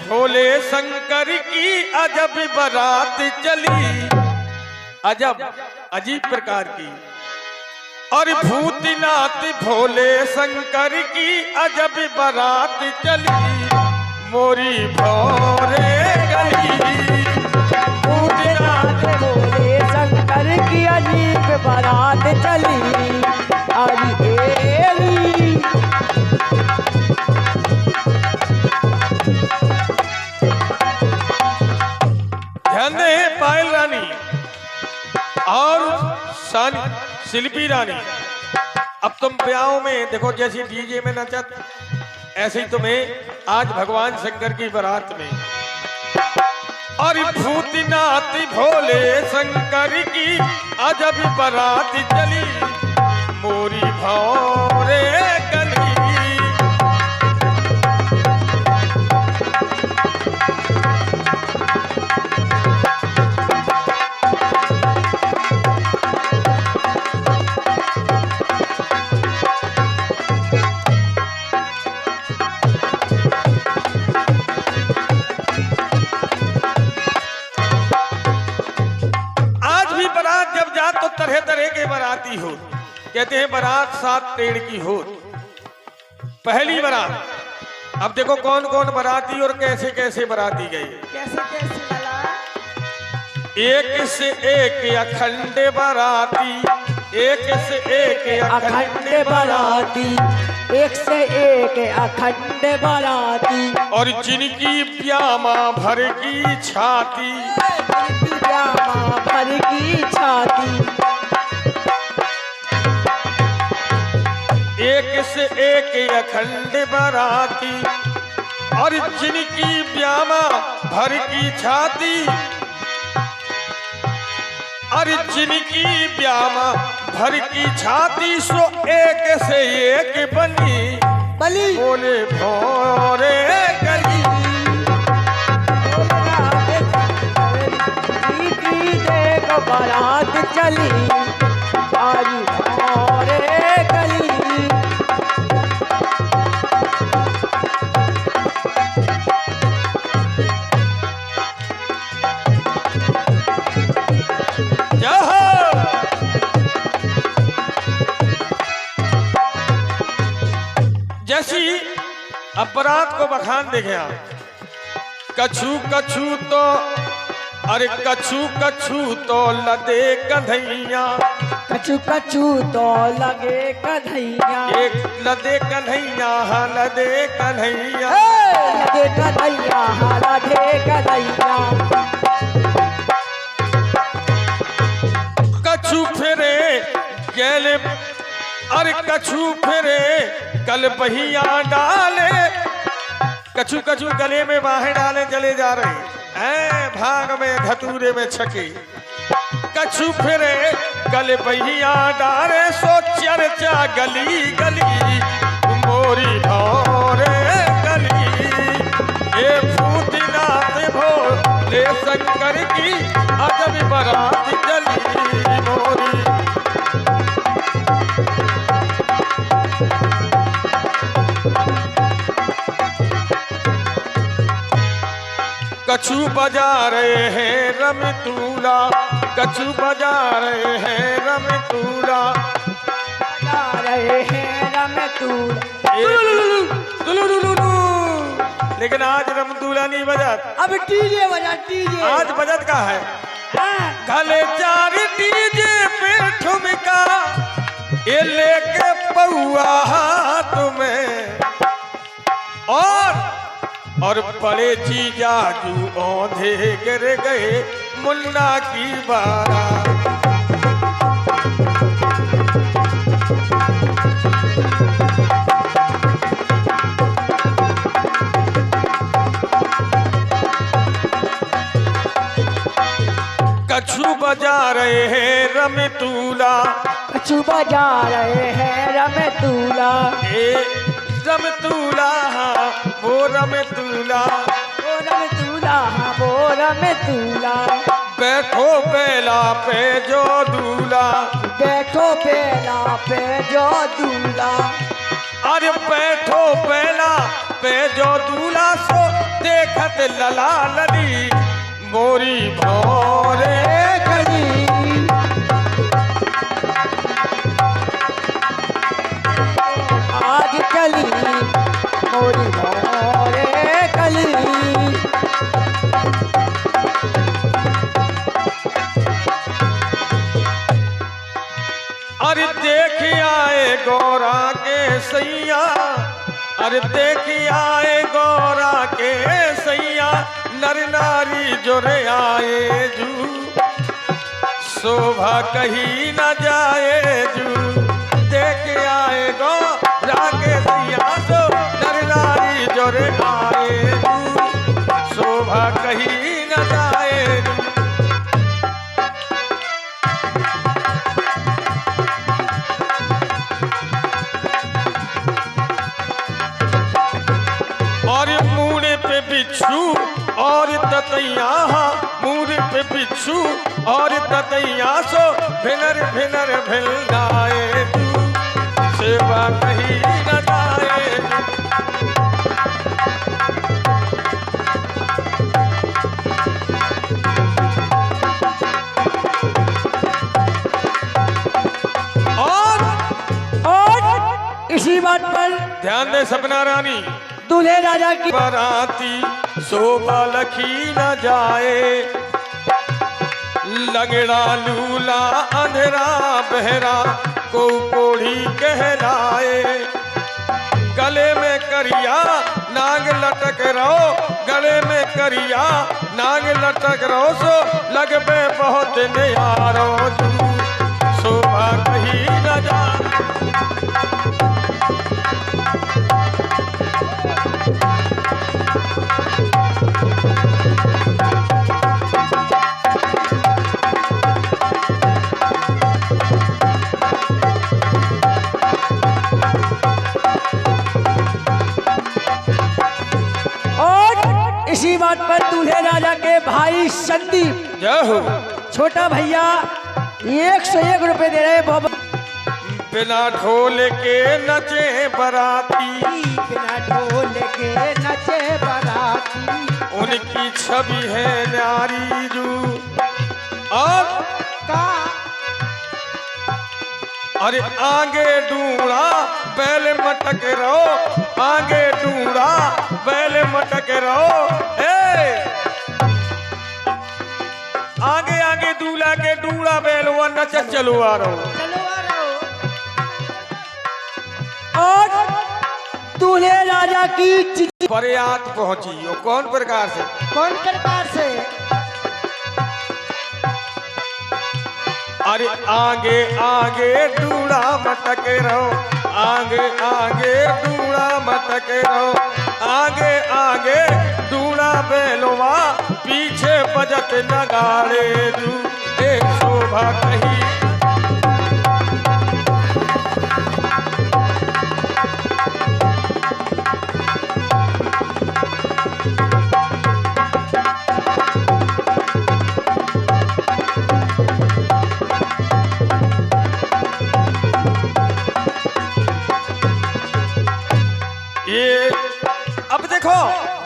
भोले शंकर की अजब बारात चली, अजब अजीब प्रकार की। और भूतनाथ भोले शंकर की अजब बारात चली, मोरी भोरे गली। भूतनाथ भोले शंकर की अजीब बारात चली, अरे ध्यान दे पायल रानी और शिल्पी रानी। अब तुम ब्याहों में देखो, जैसी डीजे में नचत, ऐसे ही तुम्हें आज भगवान शंकर की बारात में। और भूतनाथ भोले शंकर की अजब बारात चली, मोरी भौरे गली। तो तरह तरह के बाराती हो, कहते हैं बारात 7 पेड़ की हो। पहली बारात, अब देखो कौन कौन बाराती और कैसे कैसे बाराती गए। कैसे कैसे वाला? एक से एक अखंड बाराती, एक से एक अखंड बाराती, एक से एक अखंड बाराती। और जिनकी ब्यामा भर की छाती, ब्यामा भर की छाती। एक से एक अखंड बाराती, और जिनकी ब्यामा भर की छाती, और जिनकी ब्यामा भर की छाती, सो एक से एक बनी बोले भोरे गली। देखो बारात चली, आज भोरे गली। जैसी अब बारात को बखान देखे आप। कछु कछु तो, अरे कछु कछु तो लदे कन्हैया, कछु कछु तो लगे कन्हैया। एक लदे कन्हैया, हाँ लदे कन्हैया, लगे कन्हैया, हाँ लगे कन्हैया। कछु फिरे गले, अरे कछु फिरे कल बहिया डाले, कछु कछु गले में बाहें डाले चले जा रहे हैं, भाग में धतूरे में छके। कछु फिरे गल बहिया डाले, सो चर्चा गली गली, मोरी भौरे गली। ये भूतनाथ भोले शंकर की अजब बारात चली, मोरी। कछु बजा रहे हैं रमतूला, कछु बजा रहे हैं रमतूला, बजा रहे हैं रमतूला। लेकिन आज रमतूला नहीं बजत, अब डीजे बजा, डीजे आज बजत का है। गले 4 डीजे पे ठुमका, ये लेके पौआ हाथ में, और बड़े जीजाजू औंधे गिर गए मुन्ना की बारात। कछु बजा रहे हैं रमतूला, कछु बजा रहे हैं रमतूला। रमतूला हाँ वो रमतूला, वो रमतूला हाँ वो रमतूला। बैठो बेला पे जो दूल्हा, बैठो बेला पे जो दूल्हा। अरे बैठो पहला पे जो दूल्हा सो देखत लला लली मोरी भोरे कली आज चली मोरी मोरे कली अरे देख आए गौरा के सैया अरे देख आए गौरा के सैया नर नारी जोरे आए जू शोभा कहीं न जाए जू देख आए गौरा के सैया सो नर नारी जोरे आए जू शोभा कहीं न जाए जू और मूड़े पे बिच्छू और ततैया मूड़े पे बिच्छू और ततैया सो भिनर भिनर भिलनाए तू सेवा कहीं न जाए और इसी बात पर ध्यान दे सपना रानी दूल्हे राजा की बराती शोभा लखी न जाए लगड़ा लूला अंधेरा बहरा को कोढ़ी कहलाए गले में करिया नाग लटक रहो गले में करिया नाग लटक रहो सो लगबे बहुत न्यारो जू शोभा कहीं न जाए इसी बात पर दूल्हे राजा के भाई संदीप जय हो छोटा भैया 101 रुपए दे रहे बाबा बिना ढोल के नचे बराती बिना ढोल के नचे बराती उनकी छवि है न्यारी जू और का अरे आगे डूड़ा बैल मटक रहो आगे डूड़ा बैल मटक रहो आगे आगे दूल्हा के डूड़ा बैल वो नच चलो आ रहो और दूल्हे राजा की चिट्ठी फरियाद पहुंची वो कौन प्रकार से अरे आगे आगे डूड़ा मटक रहो आगे आगे डूड़ा मटक रहो आगे आगे डूड़ा बेलवा पीछे बजत नगाड़े जू एक शोभा कहीं ये अब देखो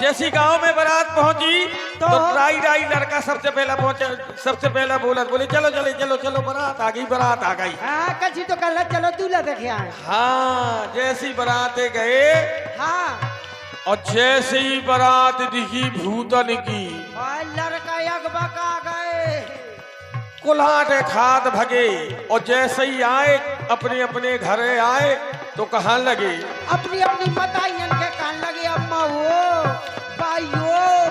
जैसी गांव में बारात पहुंची तो राई राई लड़का सबसे पहला पहुंचे सबसे पहला बोला बोले चलो चले चलो चलो बारात आ गई हाँ कल तो कल चलो दूल्हा देखे आए हाँ जैसी बारात गए हाँ और जैसे ही बारात दिखी भूतन की लड़का यगबका गए कुल्हाड़ खाद भगे और जैसे ही आए अपने अपने घरे आए तो कहाँ लगे अपनी अपनी बताइयन के कान लगे अम्मा वो भाइयों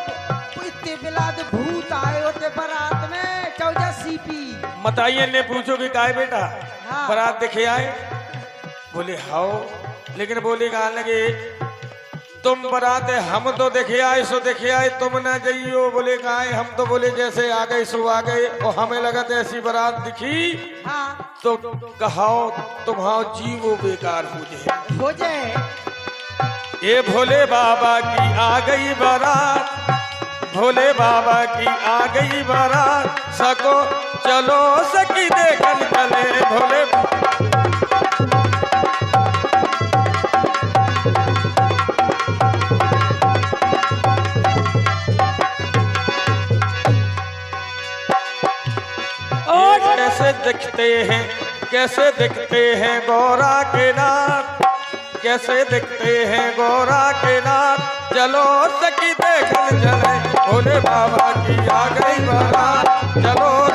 इतने बिलाद भूत आए होते बारात में चौजा सीपी मताइयन ने पूछो कि काय बेटा हाँ। बारात देखे आए बोले हाओ लेकिन बोले कहाँ लगे तुम बारात हम तो देखे आए सो देखे आए तुम ना जाइयो बोले कहा हम तो बोले जैसे आ गए सो आ गए और हमें लगा तो ऐसी बारात दिखी हाँ। तो कहाओ तुम्हारा जीवो बेकार हो जाए ये भोले बाबा की आ गई बारात भोले बाबा की आ गई बारात सको चलो सकी देखन चले भोले कैसे दिखते हैं गौरा के नाथ, कैसे दिखते हैं गौरा के नाथ। चलो सखी देखल चले भोले बाबा की आ गई बारात, चलो